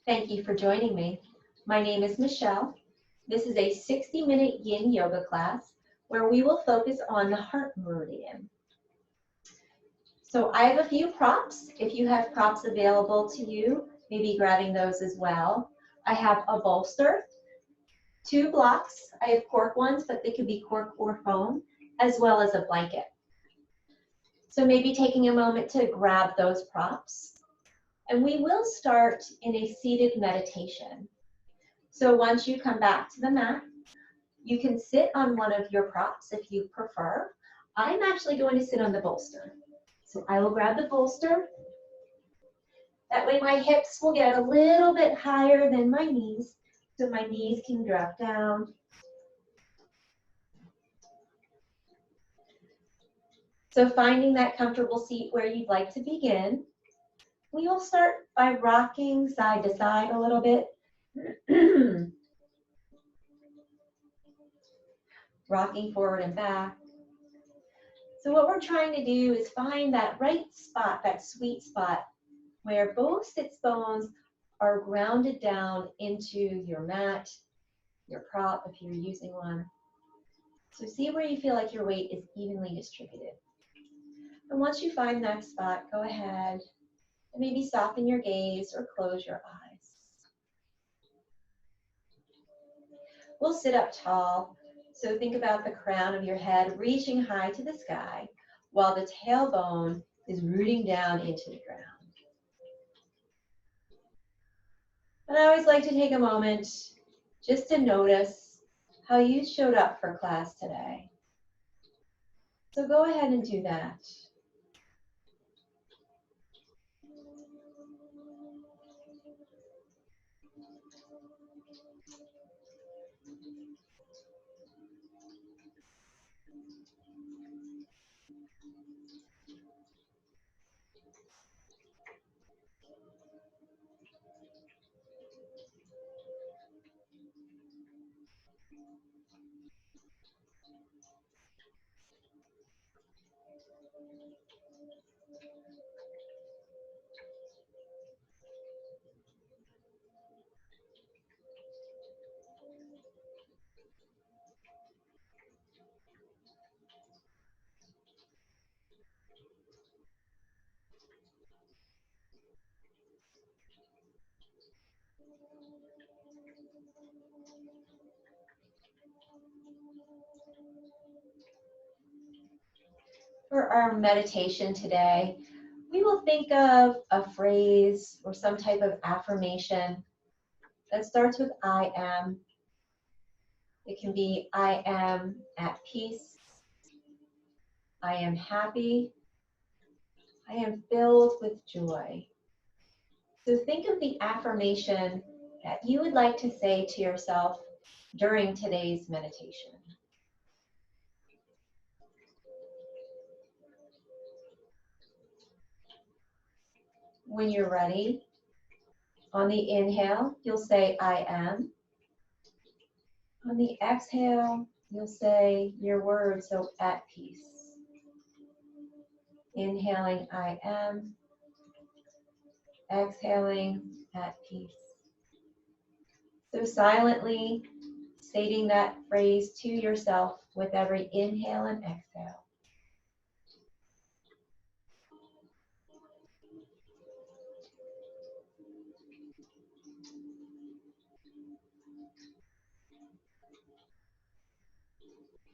Thank you for joining me. My name is Michelle. This is a 60-minute yin yoga class where we will focus on the heart meridian. So I have a few props. If you have props available to you, maybe grabbing those as well. I have a bolster, 2 blocks. I have cork ones, but they could be cork or foam, as well as a blanket. So maybe taking a moment to grab those props. And we will start in a seated meditation. So once you come back to the mat, you can sit on one of your props if you prefer. I'm actually going to sit on the bolster. So I will grab the bolster. That way my hips will get a little bit higher than my knees, so my knees can drop down. So finding that comfortable seat where you'd like to begin. We will start by rocking side to side a little bit. Rocking forward and back. So what we're trying to do is find that right spot, that sweet spot, where both sits bones are grounded down into your mat, your prop if you're using one. So see where you feel like your weight is evenly distributed. And once you find that spot, go ahead and maybe soften your gaze or close your eyes. We'll sit up tall. So think about the crown of your head reaching high to the sky while the tailbone is rooting down into the ground. And I always like to take a moment just to notice how you showed up for class today. So go ahead and do that. For our meditation today, we will think of a phrase or some type of affirmation that starts with I am. It can be I am at peace, I am happy, I am filled with joy. So think of the affirmation that you would like to say to yourself during today's meditation. When you're ready, on the inhale, you'll say I am. On the exhale, you'll say your words, so at peace. Inhaling I am. Exhaling at peace. So silently stating that phrase to yourself with every inhale and exhale.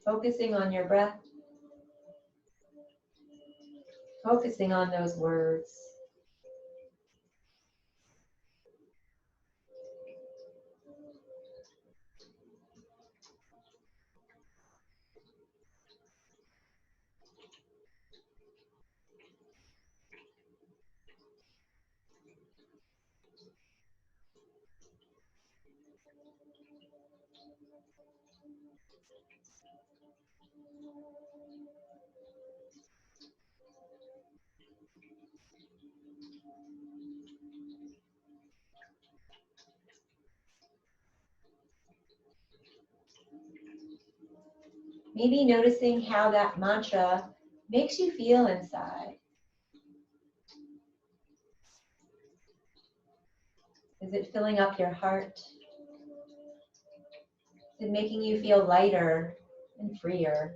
Focusing on your breath. Focusing on those words. Maybe noticing how that mantra makes you feel inside. Is it filling up your heart? Is it making you feel lighter and freer?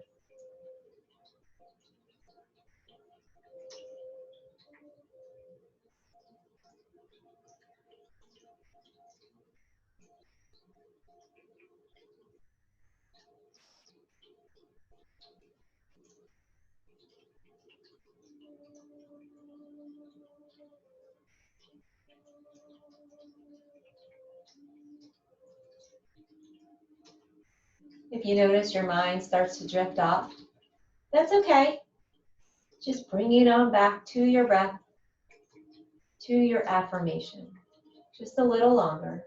If you notice your mind starts to drift off, that's okay. Just bring it on back to your breath, to your affirmation. Just a little longer.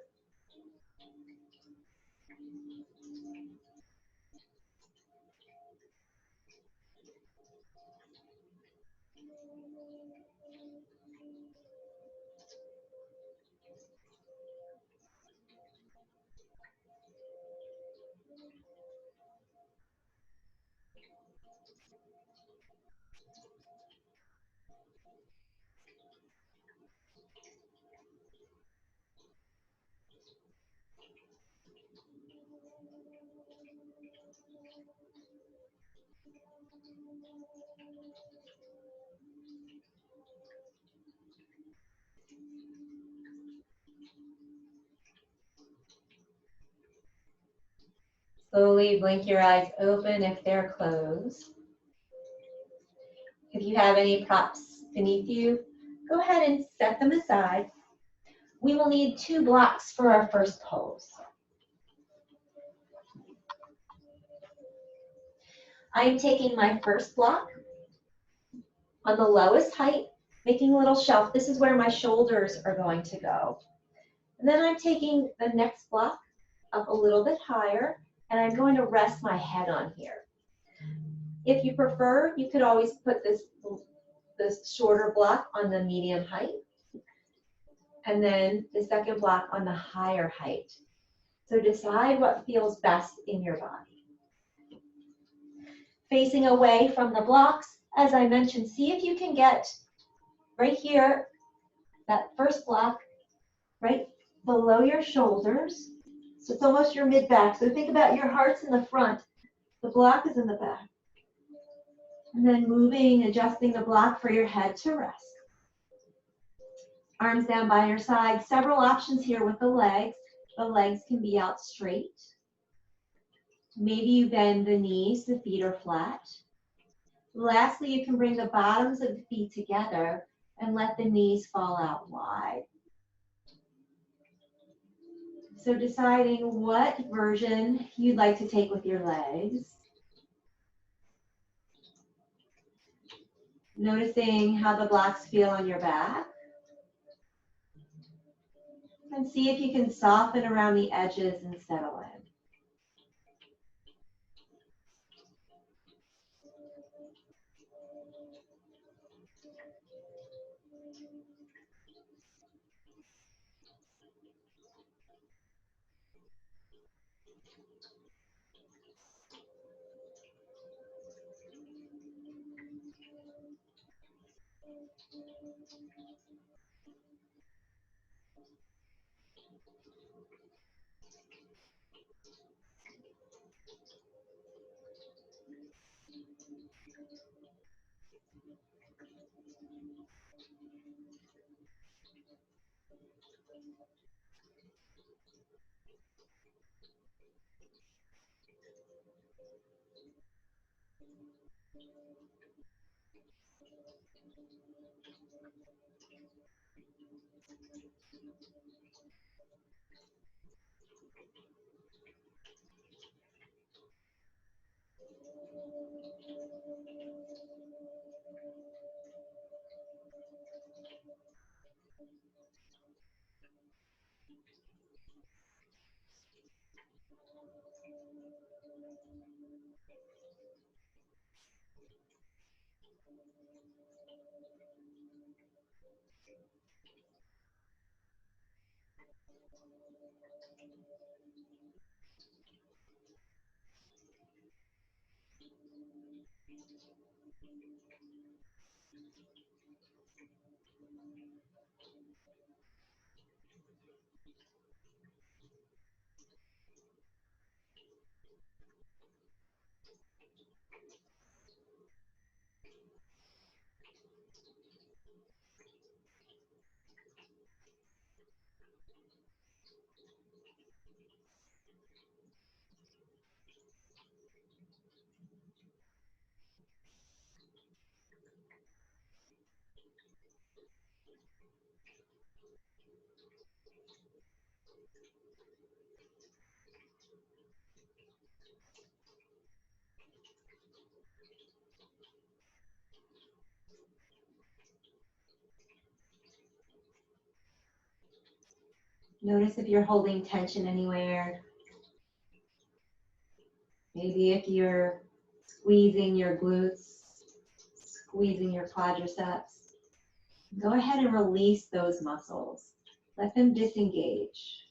Slowly blink your eyes open if they're closed. If you have any props beneath you, go ahead and set them aside. We will need 2 blocks for our first pose. I'm taking my first block on the lowest height, making a little shelf. This is where my shoulders are going to go. And then I'm taking the next block up a little bit higher, and I'm going to rest my head on here. If you prefer, you could always put this shorter block on the medium height, and then the second block on the higher height. So decide what feels best in your body. Facing away from the blocks, as I mentioned, see if you can get right here, that first block, right below your shoulders. So it's almost your mid-back. So think about your heart's in the front, the block is in the back. And then moving, adjusting the block for your head to rest. Arms down by your side. Several options here with the legs. The legs can be out straight. Maybe you bend the knees, the feet are flat. Lastly, you can bring the bottoms of the feet together and let the knees fall out wide. So deciding what version you'd like to take with your legs. Noticing how the blocks feel on your back. And see if you can soften around the edges and settle in. Notice if you're holding tension anywhere. Maybe if you're squeezing your glutes, squeezing your quadriceps. Go ahead and release those muscles. Let them disengage.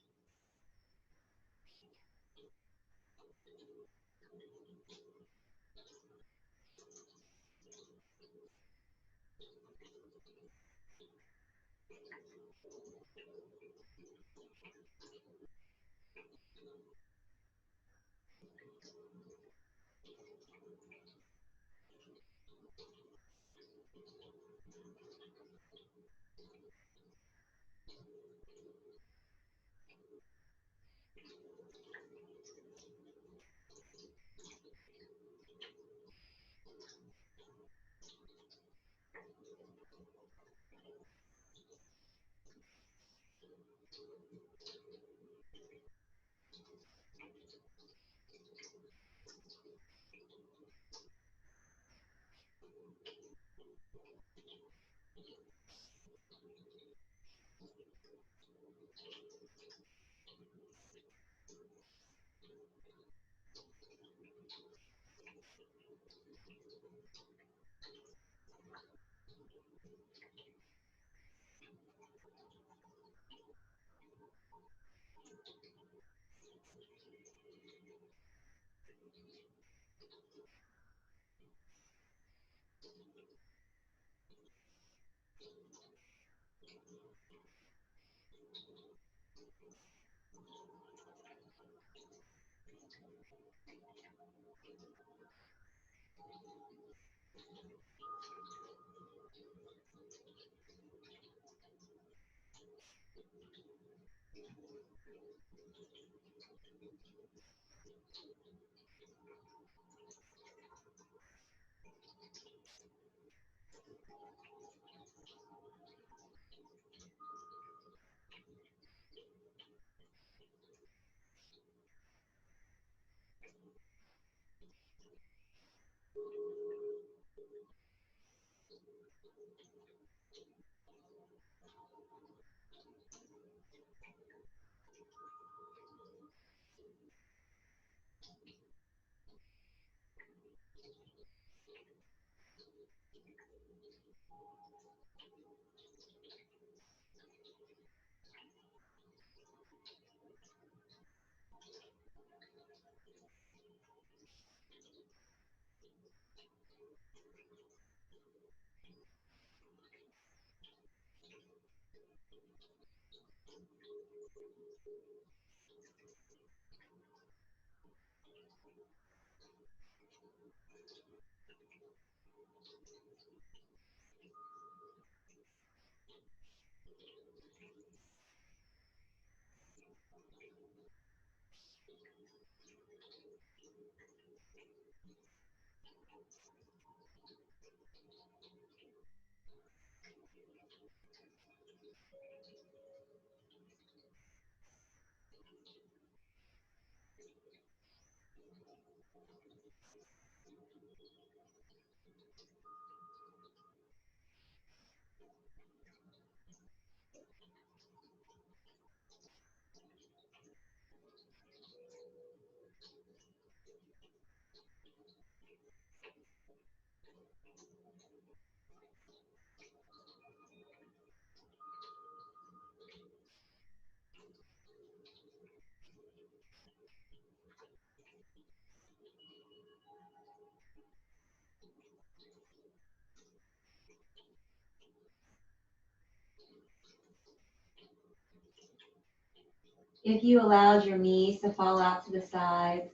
If you allowed your knees to fall out to the sides,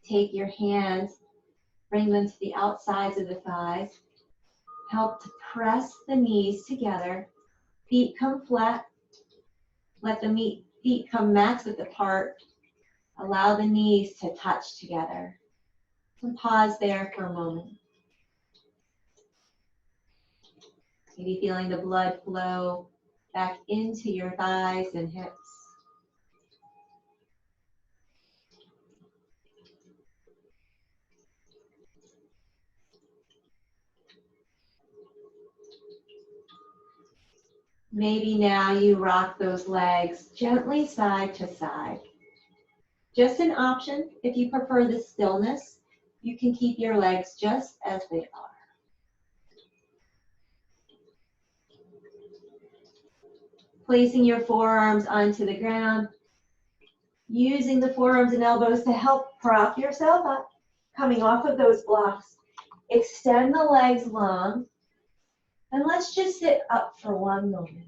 take your hands, bring them to the outsides of the thighs. Help to press the knees together. Feet come flat. Let the feet come max width apart. Allow the knees to touch together. And pause there for a moment. Maybe feeling the blood flow back into your thighs and hips. Maybe now you rock those legs gently side to side. Just an option. If you prefer the stillness, you can keep your legs just as they are. Placing your forearms onto the ground, using the forearms and elbows to help prop yourself up, coming off of those blocks. Extend the legs long, and let's just sit up for one moment.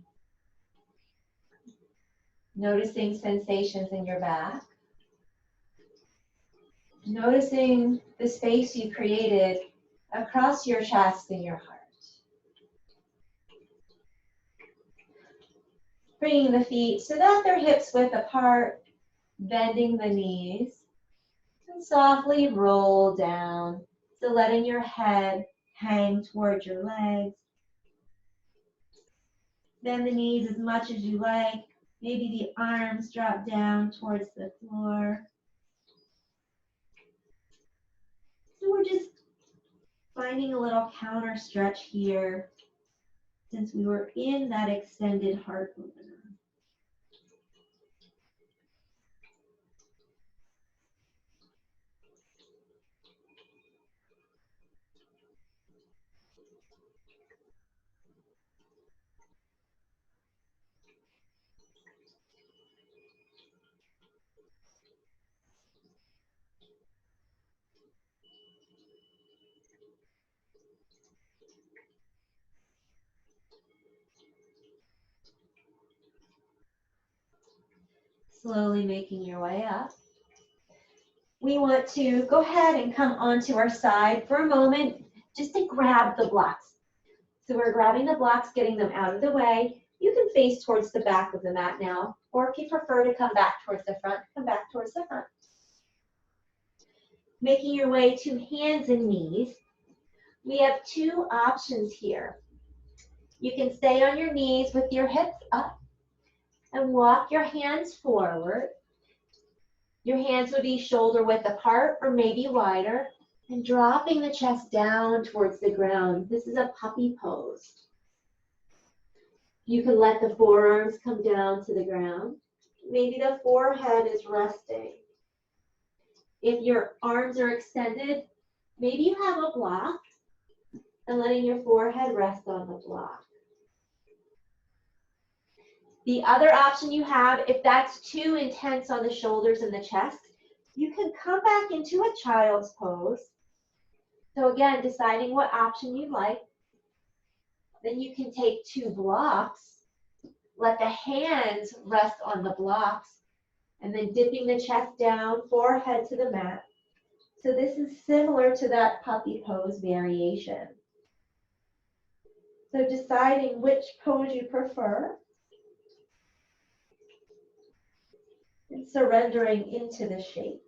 Noticing sensations in your back. Noticing the space you created across your chest and your heart. Bringing the feet so that they're hips width apart, bending the knees, and softly roll down. So letting your head hang towards your legs. Bend the knees as much as you like. Maybe the arms drop down towards the floor. So we're just finding a little counter stretch here since we were in that extended heart opener. Slowly making your way up. We want to go ahead and come onto our side for a moment just to grab the blocks. So we're grabbing the blocks, getting them out of the way. You can face towards the back of the mat now, or if you prefer to come back towards the front, come back towards the front. Making your way to hands and knees. We have two options here. You can stay on your knees with your hips up and walk your hands forward. Your hands would be shoulder width apart or maybe wider, and dropping the chest down towards the ground. This is a puppy pose. You can let the forearms come down to the ground. Maybe the forehead is resting. If your arms are extended, maybe you have a block and letting your forehead rest on the block. The other option you have, if that's too intense on the shoulders and the chest, you can come back into a child's pose. So again, deciding what option you like. Then you can take two blocks, let the hands rest on the blocks, and then dipping the chest down, forehead to the mat. So this is similar to that puppy pose variation. So deciding which pose you prefer and surrendering into the shape.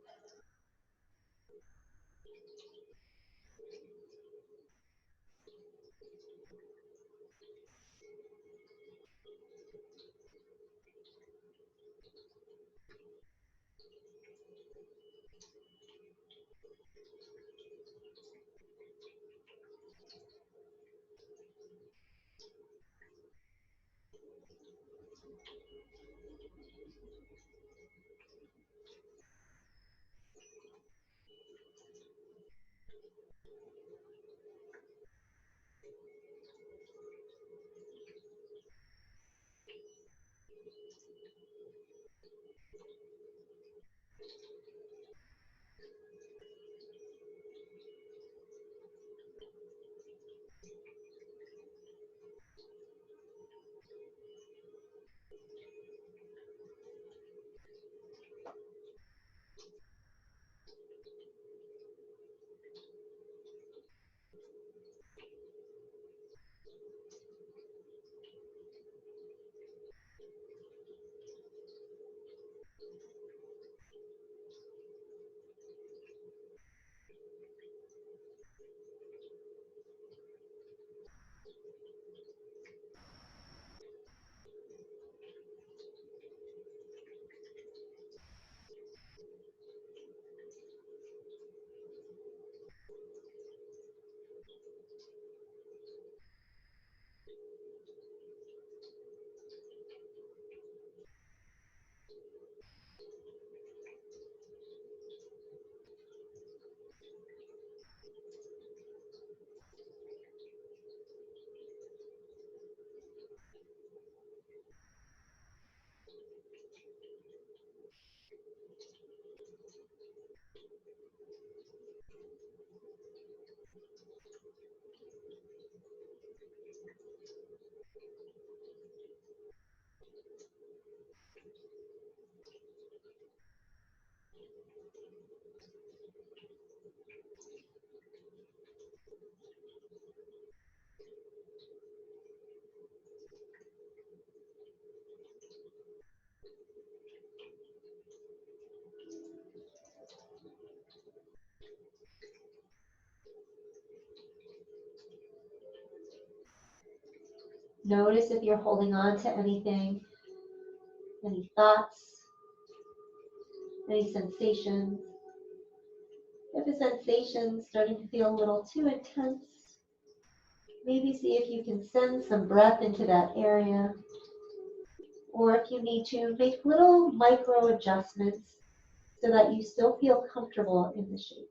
Notice if you're holding on to anything, any thoughts, any sensations. If a sensation's starting to feel a little too intense, maybe see if you can send some breath into that area, or if you need to, make little micro adjustments so that you still feel comfortable in the shape.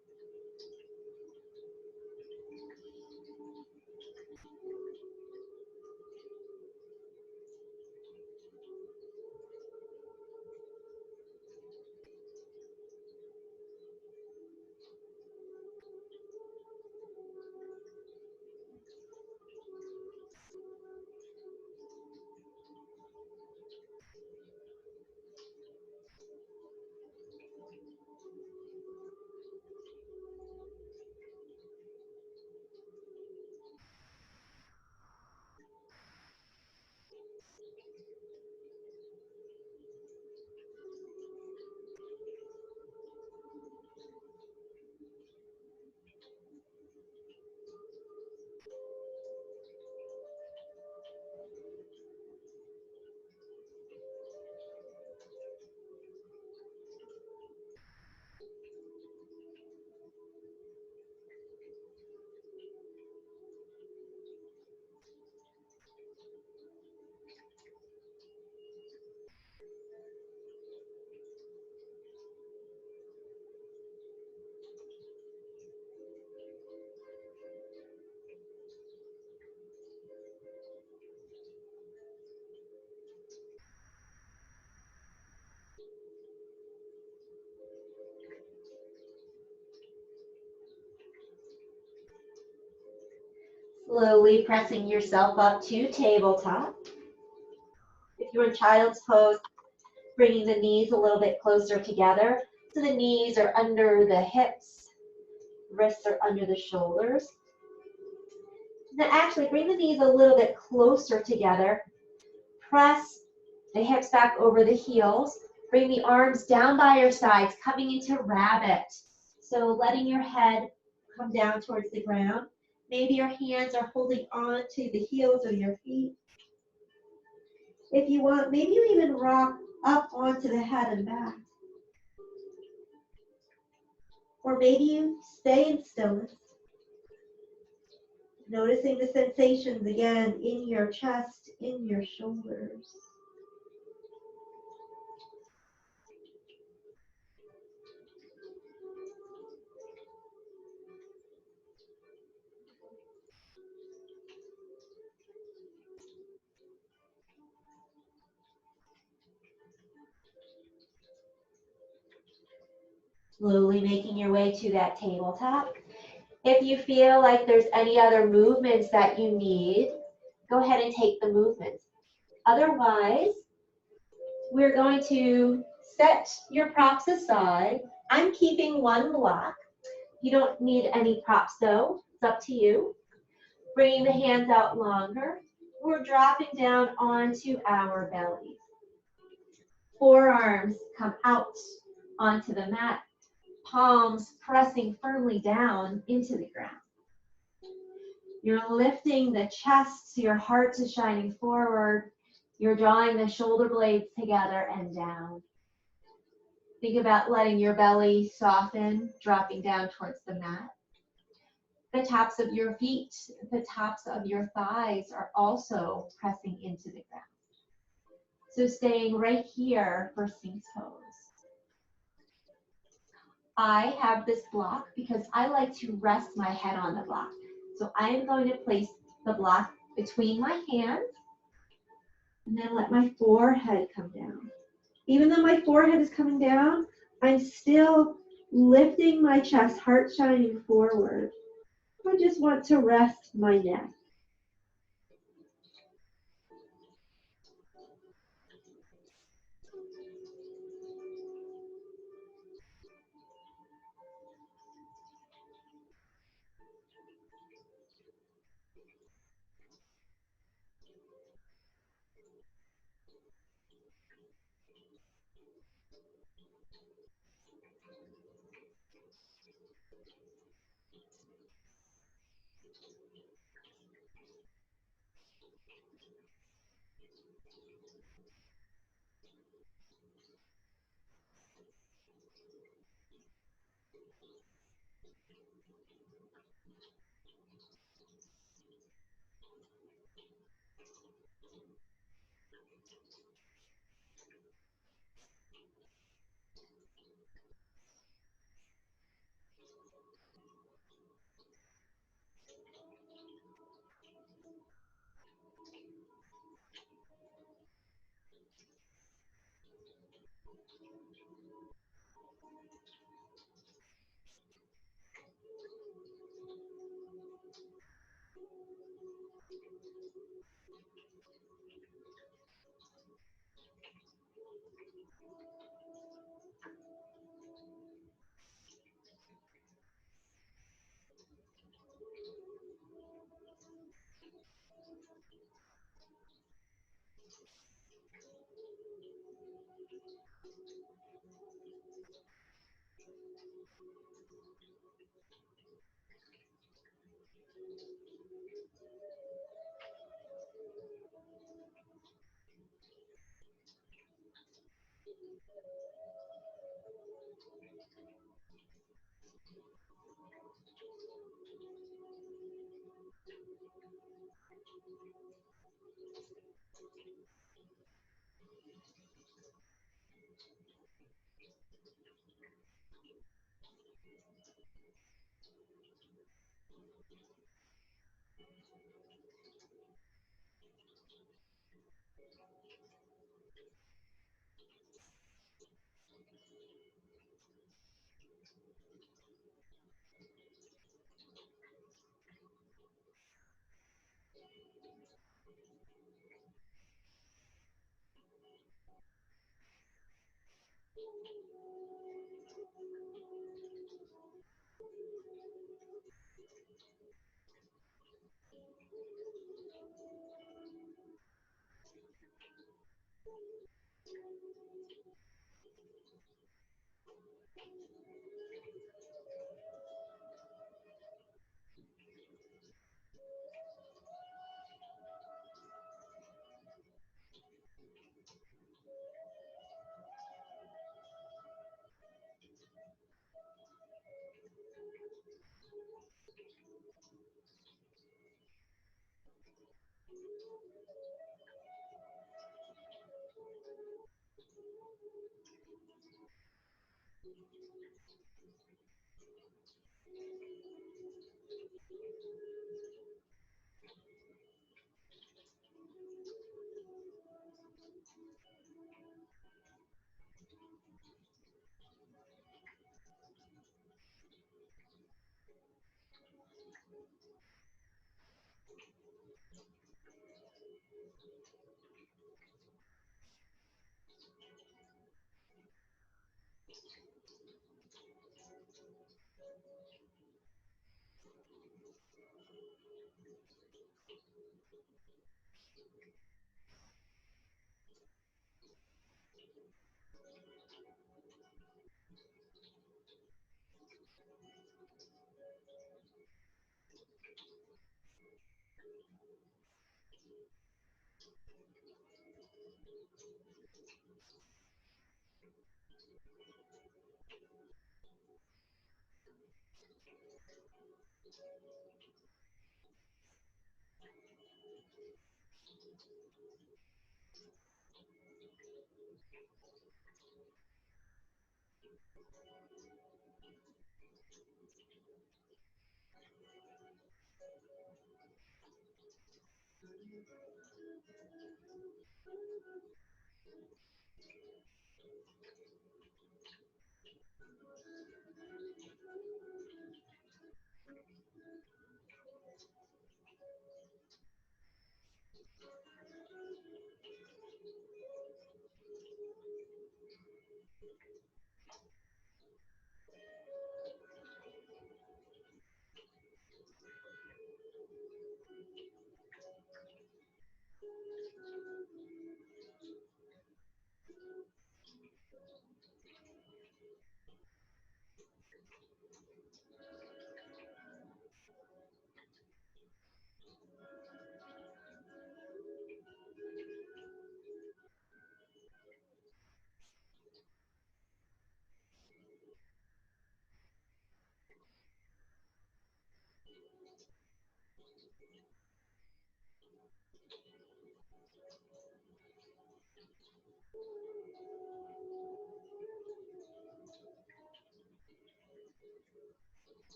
Slowly pressing yourself up to tabletop. If you're in child's pose, bringing the knees a little bit closer together. So the knees are under the hips, wrists are under the shoulders. Then actually bring the knees a little bit closer together. Press the hips back over the heels. Bring the arms down by your sides, coming into rabbit. So letting your head come down towards the ground. Maybe your hands are holding on to the heels of your feet. If you want, maybe you even rock up onto the head and back. Or maybe you stay in stillness, noticing the sensations again in your chest, in your shoulders. Slowly making your way to that tabletop. If you feel like there's any other movements that you need, go ahead and take the movements. Otherwise, We're going to set your props aside. I'm keeping one block. You don't need any props though. It's up to you. Bringing the hands out longer. We're dropping down onto our bellies. Forearms come out onto the mat. Palms pressing firmly down into the ground. You're lifting the chest, your heart is shining forward. You're drawing the shoulder blades together and down. Think about letting your belly soften, dropping down towards the mat. The tops of your feet, the tops of your thighs are also pressing into the ground. So staying right here for Sphinx pose. I have this block because I like to rest my head on the block. So I am going to place the block between my hands and then let my forehead come down. Even though my forehead is coming down, I'm still lifting my chest, heart shining forward. I just want to rest my neck.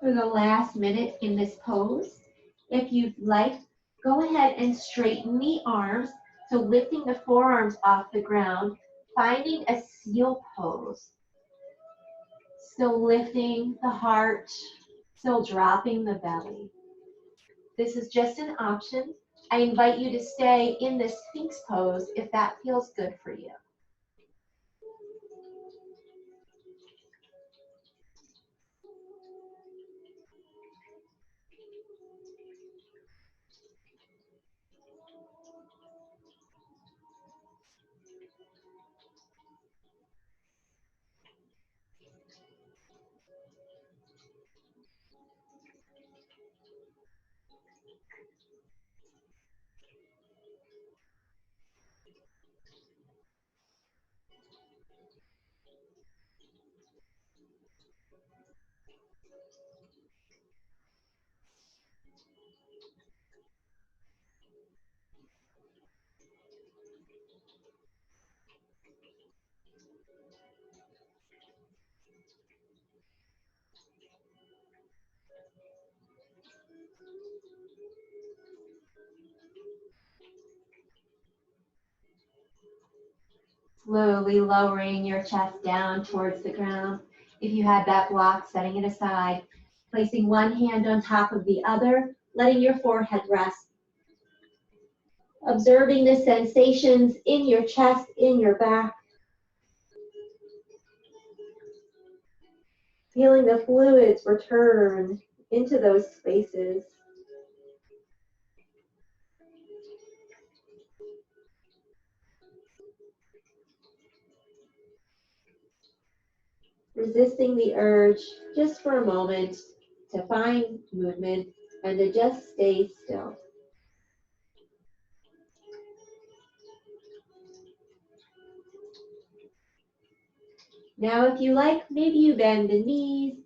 For the last minute in this pose, if you'd like, go ahead and straighten the arms. So lifting the forearms off the ground, finding a seal pose. Still lifting the heart, still dropping the belly. This is just an option. I invite you to stay in the Sphinx pose if that feels good for you. Slowly lowering your chest down towards the ground. If you had that block, setting it aside. Placing one hand on top of the other, letting your forehead rest. Observing the sensations in your chest, in your back. Feeling the fluids return into those spaces. Resisting the urge just for a moment to find movement and to just stay still. Now, if you like, maybe you bend the knees,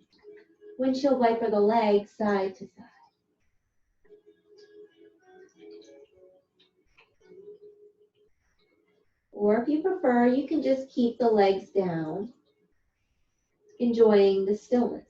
windshield wiper the legs side to side. Or if you prefer, you can just keep the legs down, enjoying the stillness.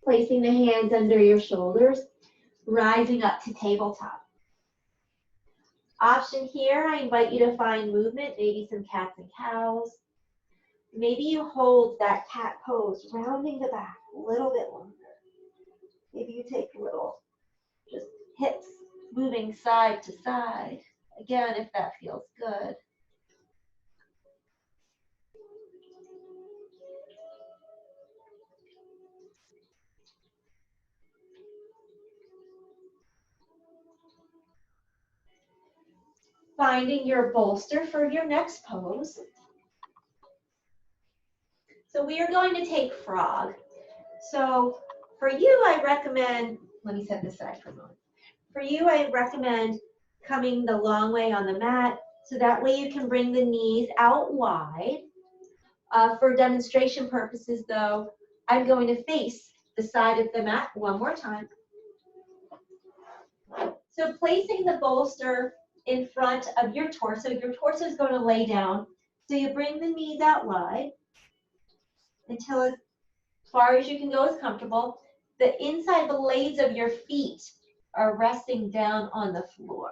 Placing the hands under your shoulders, rising up to tabletop. Option here, I invite you to find movement, maybe some cats and cows. Maybe you hold that cat pose, rounding the back a little bit longer. Maybe you take a little, just hips moving side to side. Again, if that feels good. finding your bolster for your next pose. So we are going to take frog. So for you, I recommend, let me set this aside for a moment. For you, I recommend coming the long way on the mat, so that way you can bring the knees out wide. For demonstration purposes though, I'm going to face the side of the mat one more time. So placing the bolster in front of your torso is going to lay down. So you bring the knees out wide until as far as you can go is comfortable. The inside blades of your feet are resting down on the floor.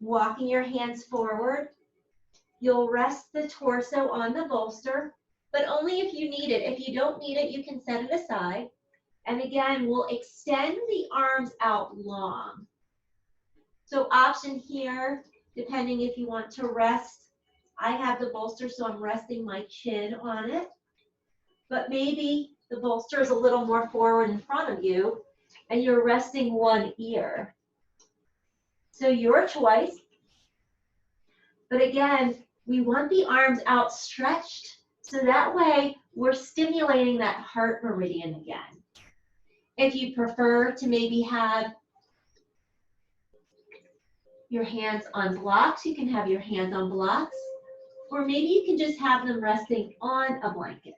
Walking your hands forward, you'll rest the torso on the bolster, but only if you need it. If you don't need it, you can set it aside. And again, we'll extend the arms out long. So option here, depending if you want to rest, I have the bolster, so I'm resting my chin on it. But maybe the bolster is a little more forward in front of you, and you're resting one ear. So your choice. But again, we want the arms outstretched, so that way we're stimulating that heart meridian again. If you prefer to maybe have your hands on blocks, you can have your hands on blocks, or maybe you can just have them resting on a blanket.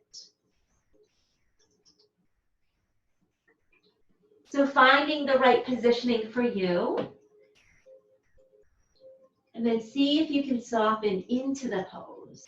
So finding the right positioning for you, and then see if you can soften into the pose.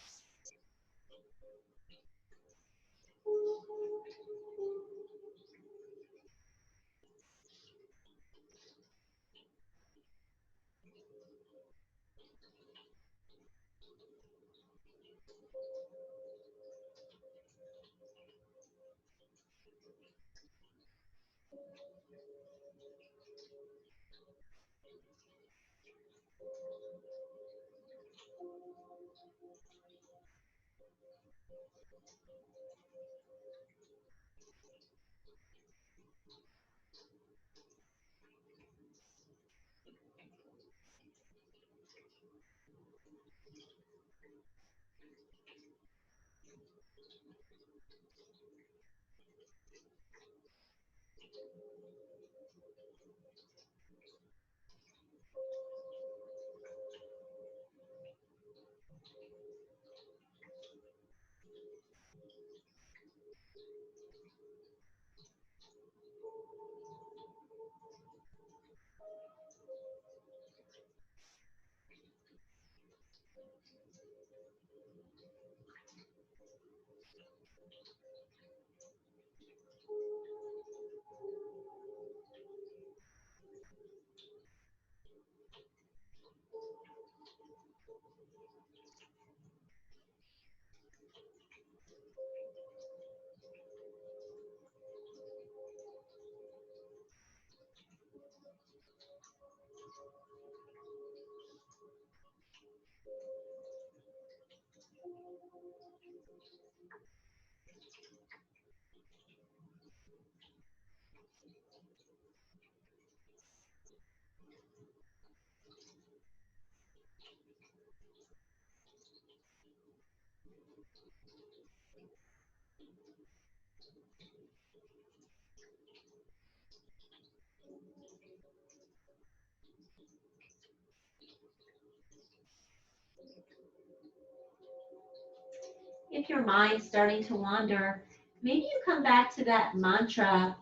If your mind's starting to wander, maybe you come back to that mantra,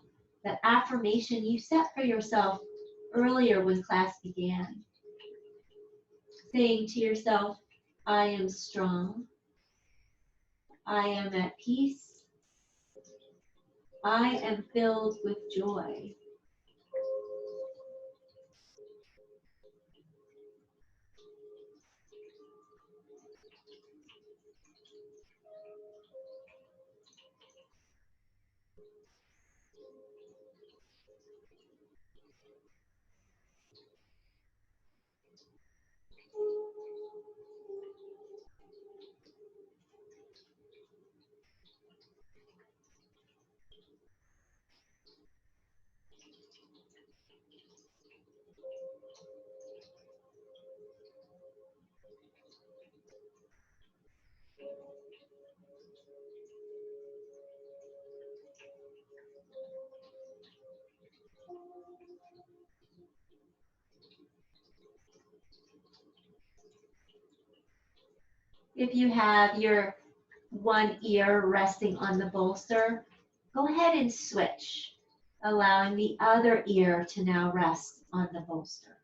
that affirmation you set for yourself earlier when class began. Saying to yourself, I am strong, I am at peace, I am filled with joy. If you have your one ear resting on the bolster, go ahead and switch, allowing the other ear to now rest on the bolster.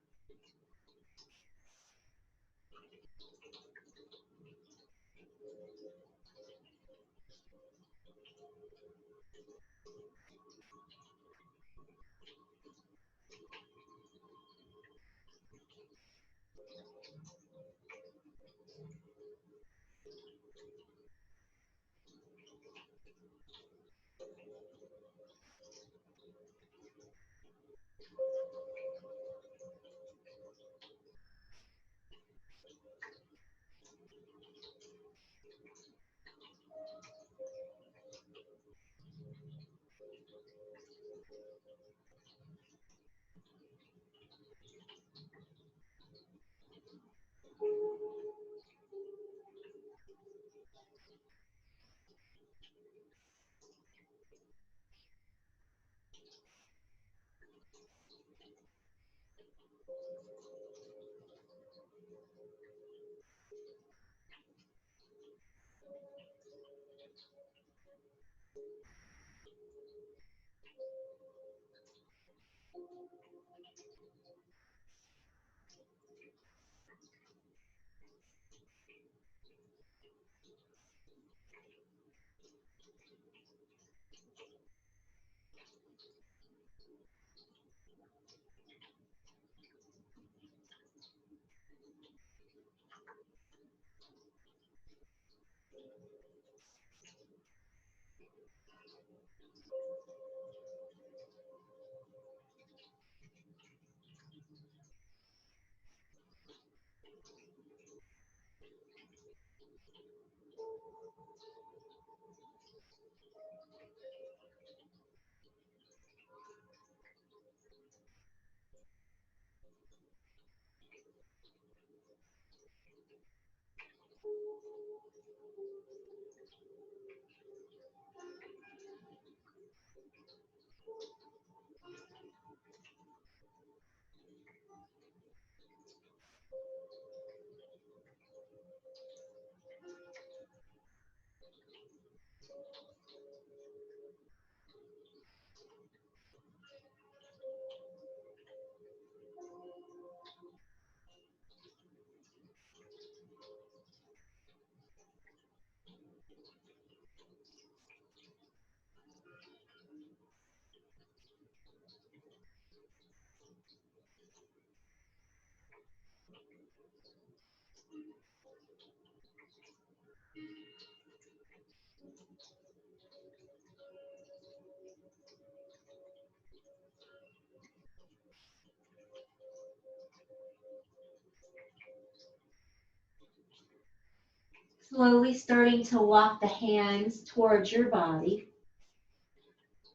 Slowly starting to walk the hands towards your body,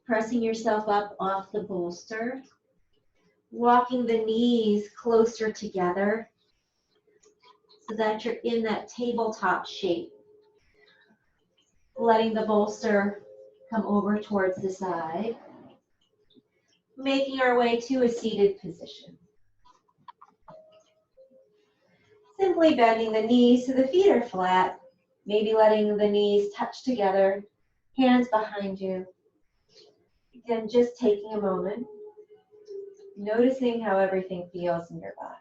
pressing yourself up off the bolster, walking the knees closer together so that you're in that tabletop shape, letting the bolster come over towards the side, making our way to a seated position. Simply bending the knees so the feet are flat, maybe letting the knees touch together, hands behind you. Again, just taking a moment, noticing how everything feels in your body.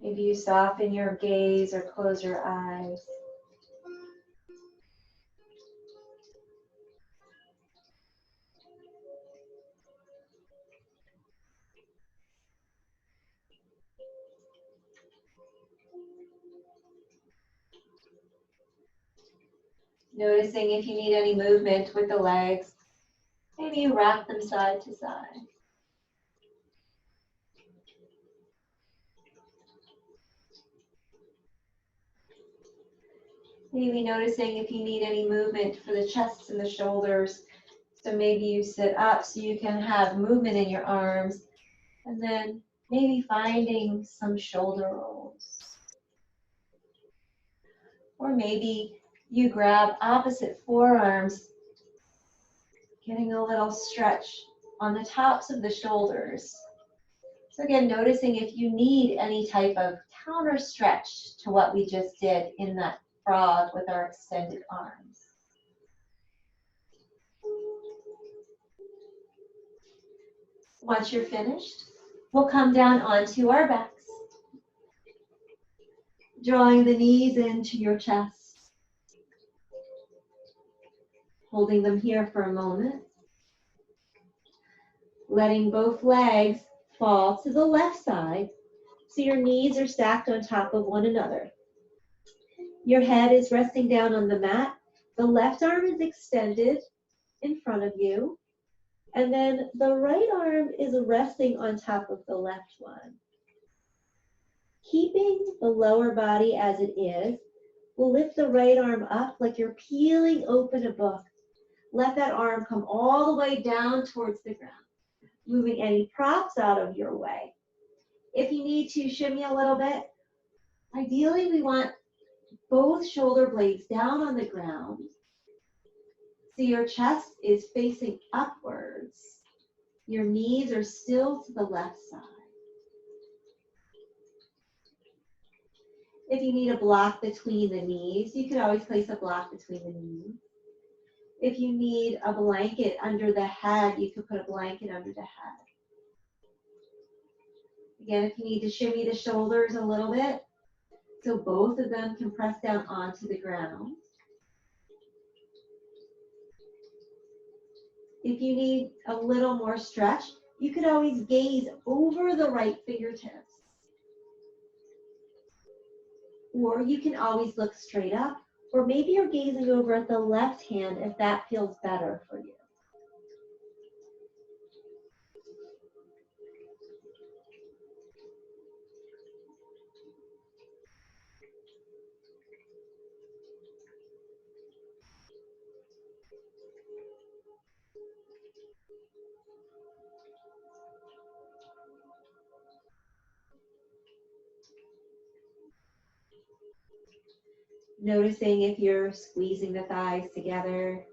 Maybe you soften your gaze or close your eyes. Noticing if you need any movement with the legs. Maybe you wrap them side to side. Maybe noticing if you need any movement for the chest and the shoulders. So maybe you sit up so you can have movement in your arms. And then Maybe finding some shoulder rolls. Or maybe you grab opposite forearms, getting a little stretch on the tops of the shoulders. So again, noticing if you need any type of counter stretch to what we just did in that frog with our extended arms. Once you're finished, we'll come down onto our backs, drawing the knees into your chest, holding them here for a moment, letting both legs fall to the left side so your knees are stacked on top of one another. Your head is resting down on the mat. The left arm is extended in front of you, and then the right arm is resting on top of the left one. Keeping the lower body as it is, we'll lift the right arm up like you're peeling open a book. Let that arm come all the way down towards the ground, moving any props out of your way. If you need to shimmy a little bit, ideally we want both shoulder blades down on the ground so your chest is facing upwards. Your knees are still to the left side. If you need a block between the knees, you could always place a block between the knees. If you need a blanket under the head, you could put a blanket under the head. Again, if you need to shimmy the shoulders a little bit, so both of them can press down onto the ground. If you need a little more stretch, you could always gaze over the right fingertips. Or you can always look straight up, or maybe you're gazing over at the left hand if that feels better for you. Noticing if you're squeezing the thighs together,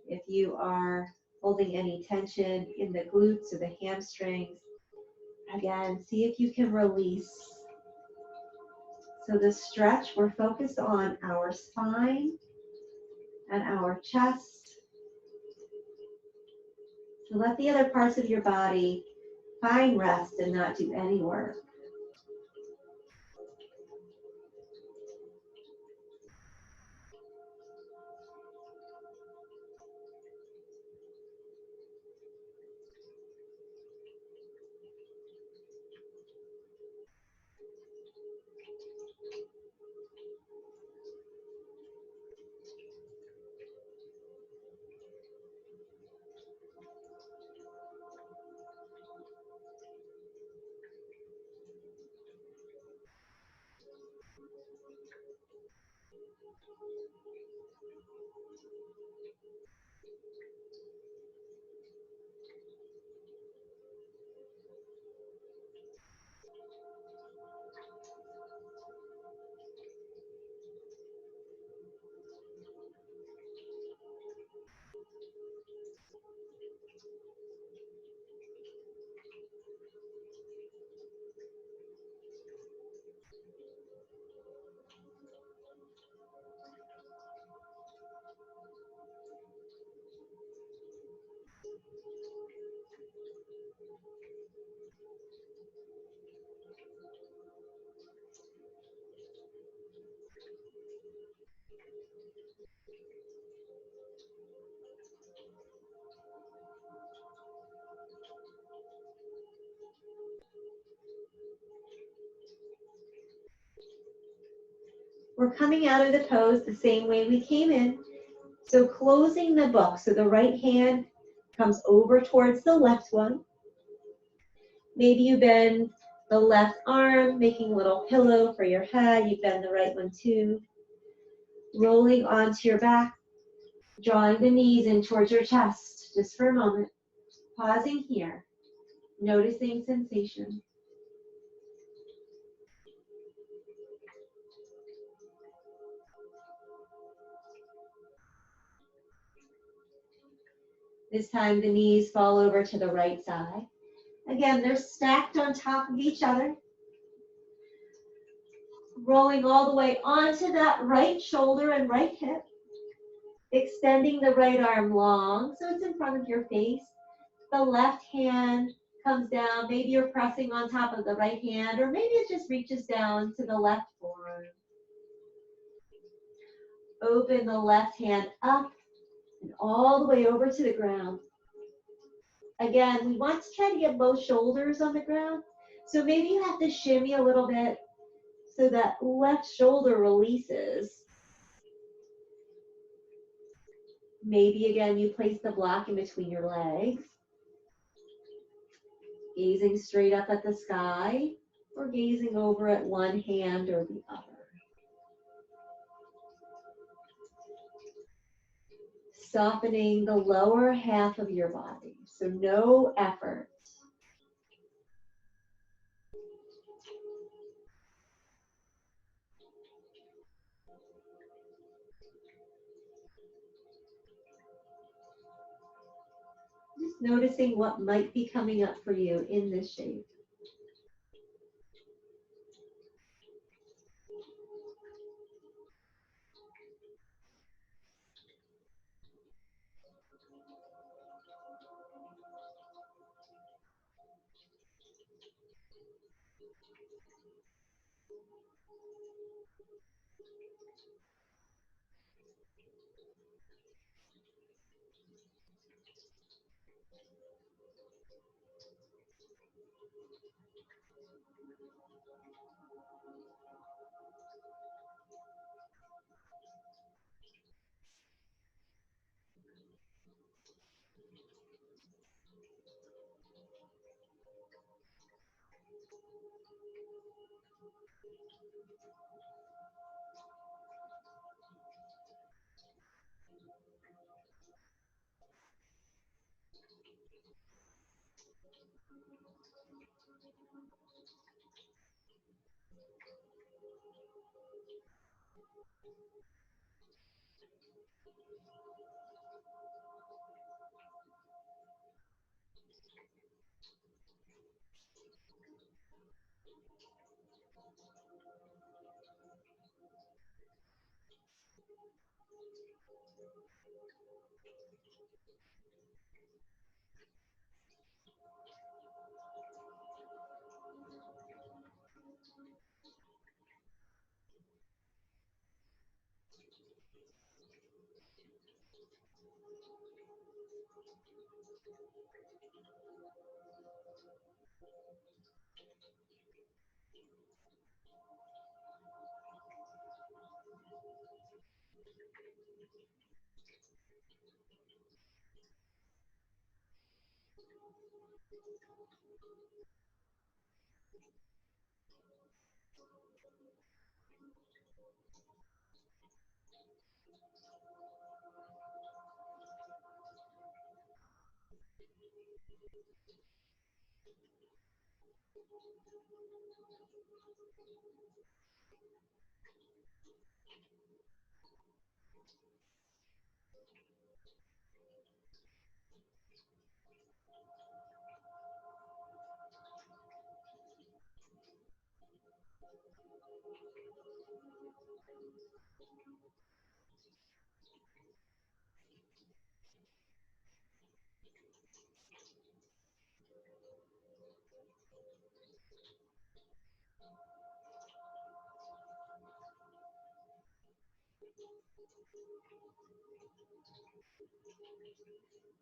if you are holding any tension in the glutes or the hamstrings. Again, see if you can release. So the stretch, we're focused on our spine and our chest. So let the other parts of your body find rest and not do any work. We're coming out of the pose the same way we came in. So closing the book, so the right hand comes over towards the left one. Maybe you bend the left arm, making a little pillow for your head. You bend the right one too. Rolling onto your back, drawing the knees in towards your chest, just for a moment. Pausing here. noticing sensation. This time the knees fall over to the right side. Again, they're stacked on top of each other. Rolling all the way onto that right shoulder and right hip. Extending the right arm long so it's in front of your face. The left hand comes down. Maybe you're pressing on top of the right hand, or maybe it just reaches down to the left forearm. Open the left hand up and all the way over to the ground. Again, we want to try to get both shoulders on the ground. So maybe you have to shimmy a little bit so that left shoulder releases. Maybe again, you place the block in between your legs, gazing straight up at the sky or gazing over at one hand or the other. Softening the lower half of your body, so no effort. Just noticing what might be coming up for you in this shape.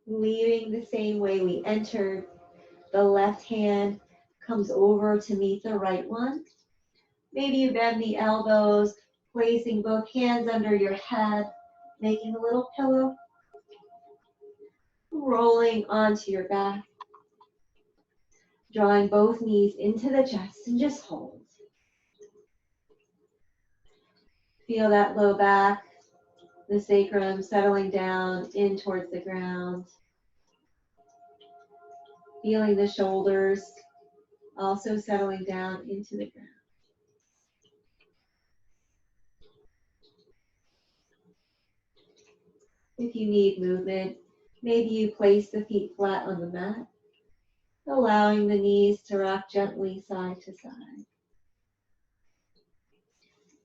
Leaving the same way we entered, the left hand comes over to meet the right one. Maybe you bend the elbows, placing both hands under your head, making a little pillow, rolling onto your back, drawing both knees into the chest and just hold. Feel that low back, the sacrum settling down in towards the ground. Feeling the shoulders also settling down into the ground. If you need movement, maybe you place the feet flat on the mat, allowing the knees to rock gently side to side.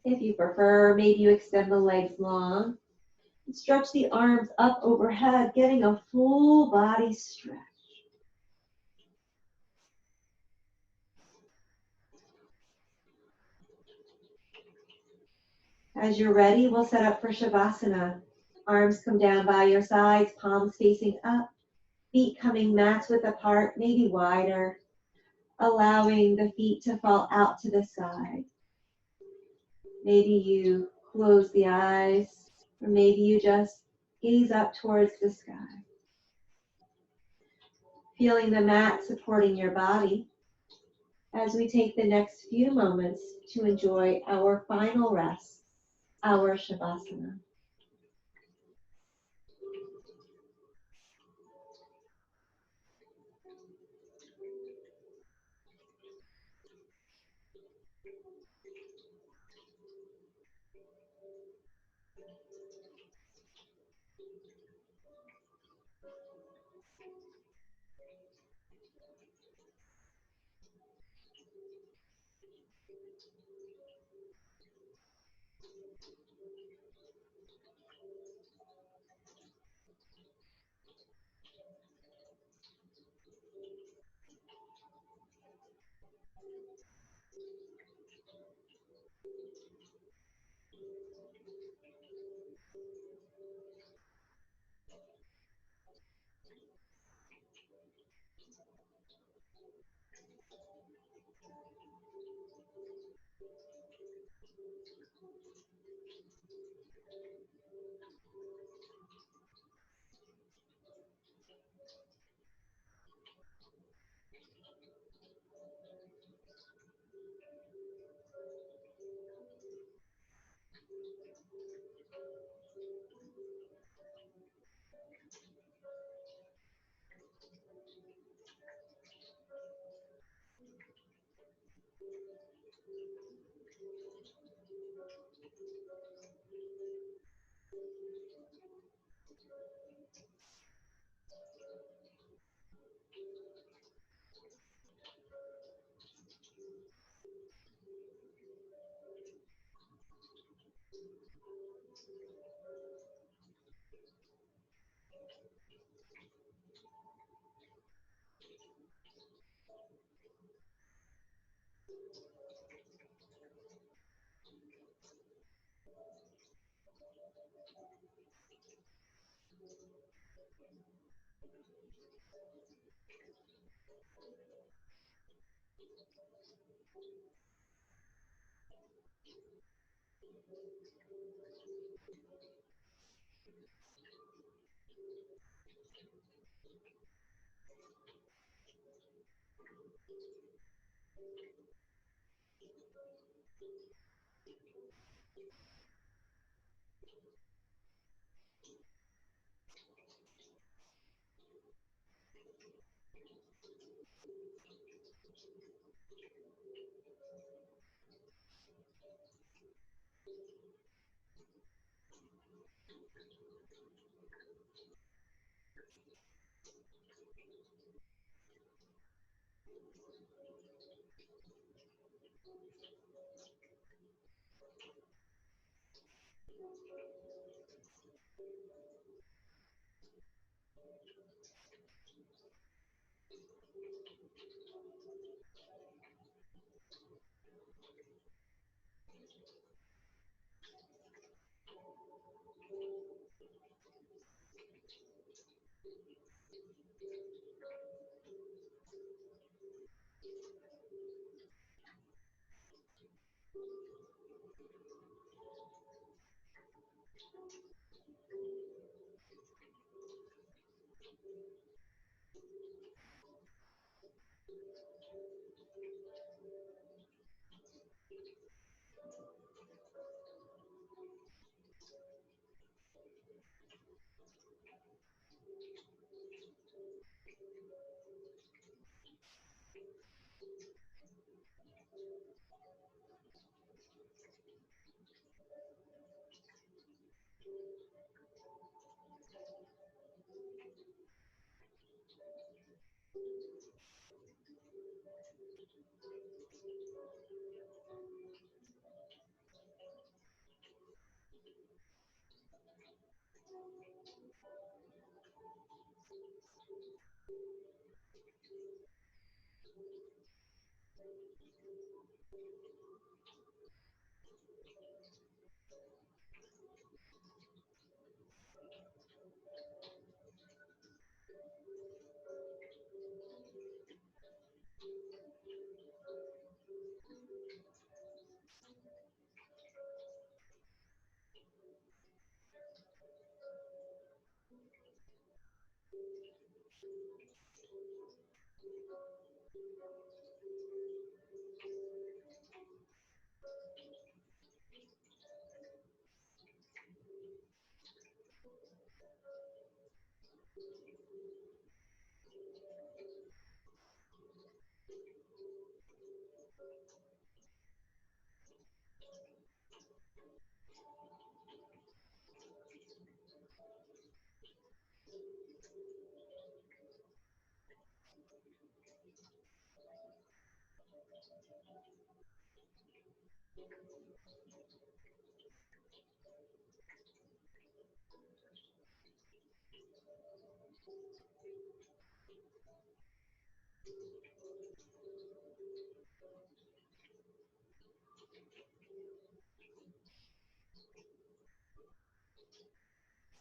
If you prefer, maybe you extend the legs long and stretch the arms up overhead, getting a full body stretch. As you're ready, we'll set up for Shavasana. Arms come down by your sides, palms facing up, feet coming mat width apart, maybe wider, allowing the feet to fall out to the side. Maybe you close the eyes, or maybe you just gaze up towards the sky. Feeling the mat supporting your body as we take the next few moments to enjoy our final rest, our Shavasana.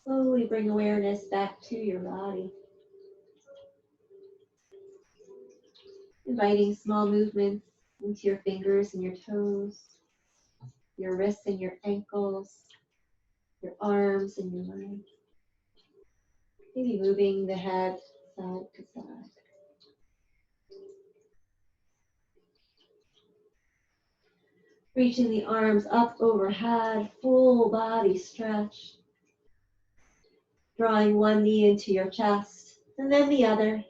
Slowly bring awareness back to your body. Inviting small movements into your fingers and your toes, your wrists and your ankles, your arms and your legs. Maybe moving the head side to side. Reaching the arms up overhead, full body stretch. Drawing one knee into your chest and then the other,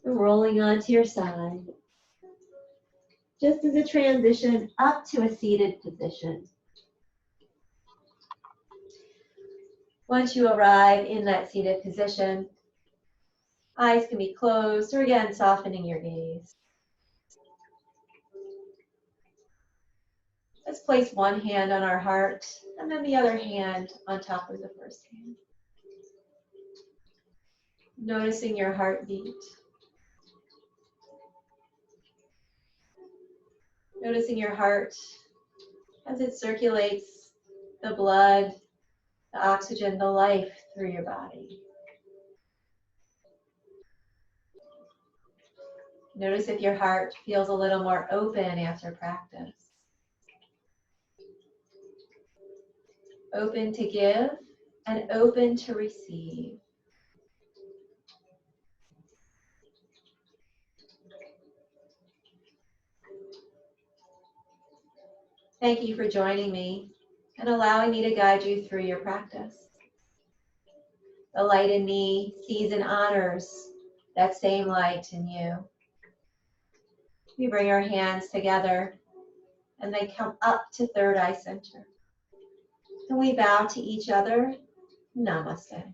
and rolling onto your side. Just as a transition up to a seated position. Once you arrive in that seated position, eyes can be closed, or again, softening your gaze. Let's place one hand on our heart and then the other hand on top of the first hand. Noticing your heartbeat. Noticing your heart as it circulates the blood, the oxygen, the life through your body. Notice if your heart feels a little more open after practice. Open to give and open to receive. Thank you for joining me and allowing me to guide you through your practice. The light in me sees and honors that same light in you. We bring our hands together and they come up to third eye center. And we bow to each other. Namaste.